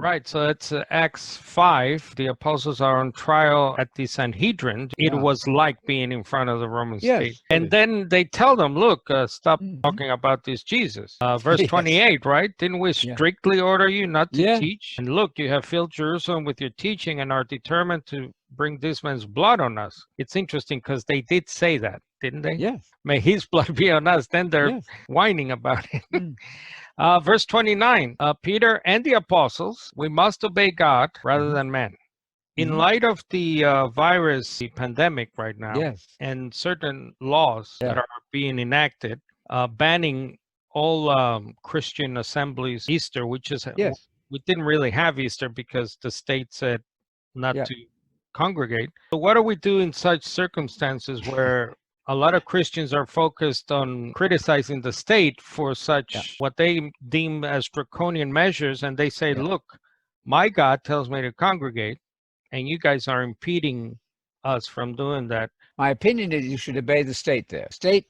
Right, so it's Acts 5. The apostles are on trial at the Sanhedrin. It Yeah. was like being in front of the Roman Yes, state. it And is. then they tell them, look, stop Mhm. talking about this Jesus. Verse Yes. 28, right? Didn't we Yeah. strictly order you not to Yeah. teach? And look, you have filled Jerusalem with your teaching and are determined to bring this man's blood on us. It's interesting because they did say that, didn't they? Yes. May his blood be on us. Then they're Yes. whining about it. Mm. Verse 29, Peter and the apostles, we must obey God rather Mhm. than men. In Mhm. light of the virus, the pandemic right now, Yes. and certain laws that Yeah. are being enacted, banning all Christian assemblies, Easter, which is, Yes. we didn't really have Easter because the state said not Yeah. to congregate. So what do we do in such circumstances where a lot of Christians are focused on criticizing the state for such Yeah. what they deem as draconian measures, and they say, Yeah. look, my God tells me to congregate, and you guys are impeding us from doing that. My opinion is you should obey the state there. State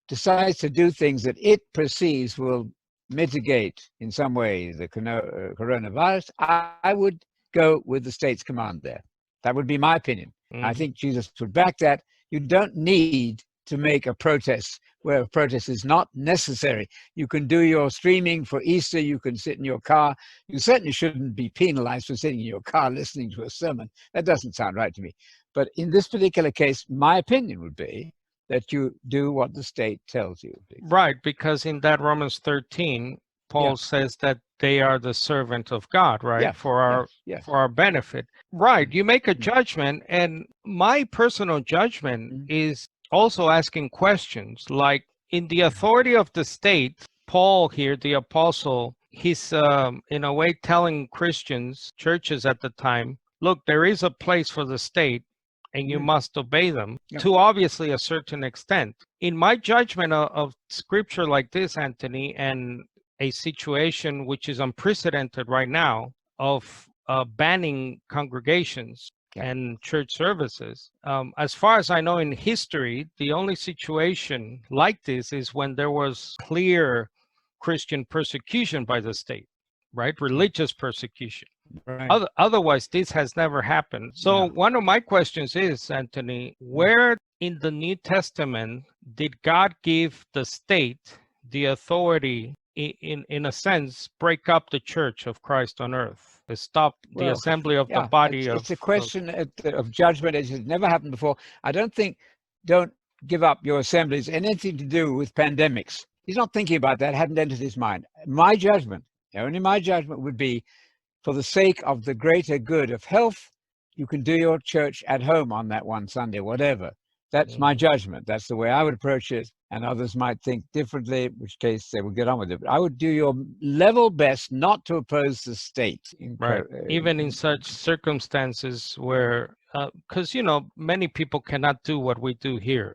decides to do things that it perceives will mitigate in some way the coronavirus. I would go with the state's command there. That would be my opinion. I Mhm. think Jesus would back that. You don't need to make a protest where a protest is not necessary. You can do your streaming for Easter. You can sit in your car. You certainly shouldn't be penalized for sitting in your car listening to a sermon. That doesn't sound right to me. But in this particular case, my opinion would be that you do what the state tells you. Right, because in that Romans 13, Paul Yeah. says that they are the servant of God, right? Yes. For our Yes. for our benefit. Right, you make a Mm. judgment, and my personal judgment Mm. is also asking questions like, in the authority of the state, Paul here, the apostle, he's in a way telling Christians, churches at the time, look, there is a place for the state and you Mm. must obey them Yep. to obviously a certain extent. In my judgment of scripture like this, Anthony, and a situation which is unprecedented right now of banning congregations Yep. and church services. As far as I know in history, the only situation like this is when there was clear Christian persecution by the state, right? Religious persecution. Right. Otherwise, this has never happened. So No. one of my questions is, Anthony, where in the New Testament did God give the state the authority, in a sense, break up the church of Christ on earth, to stop the Well, assembly of the yeah, body it's a of question of judgment. It has never happened before. I don't give up your assemblies anything to do with pandemics. He's not thinking about that, hadn't entered his mind. My judgment, only my judgment would be for the sake of the greater good of health, you can do your church at home on that one Sunday, whatever. That's my judgment. That's the way I would approach it. And others might think differently, in which case they will get on with it. But I would do your level best not to oppose the state. right, even in such circumstances where, because, many people cannot do what we do here.